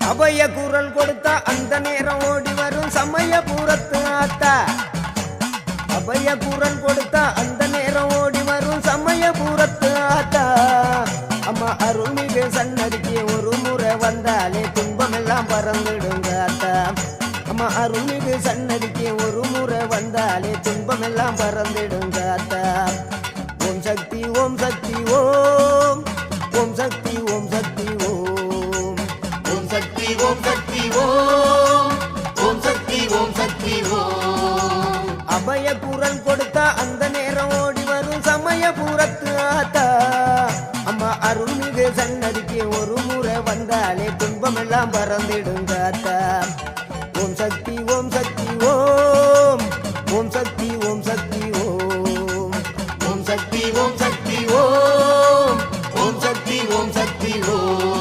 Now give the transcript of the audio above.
அபய குரல் கொடுத்தா அந்த நேரம் ஓடி வரும் சமயபுரத்து ஆத்தா. அபய குரல் கொடுத்தா அந்த நேரம் ஓடி வரும் சமயபுரத்து ஆத்தா. அம்மா அருள்மிகு சன்னதிக்கு ஒரு முறை வந்தாலே துன்பமெல்லாம் பறந்துடுங்க ஆத்தா. அம்மா அருள்மிகு சன்னதிக்கு ஒரு முறை வந்தாலே துன்பமெல்லாம் பறந்துடுங்க ஆத்தா. ஓம் சக்தி ஓம் சக்தி ஓம், ஓம் சக்தி ஓம் சக்தி ஓம், ஓம் சக்தி ஓம் சக்தி ஓம், ஓம் சக்தி ஓம் சக்தி ஓம். அபய குரல் கொடுத்தா அந்த நேரம் ஓடி வரும் சமயபுரத்து ஆத்தா. அம்மா அருள்மிகு சன்னதிக்கு ஒரு முறை வந்தாலே துன்பமெல்லாம் பறந்துடுங்க ஆத்தா.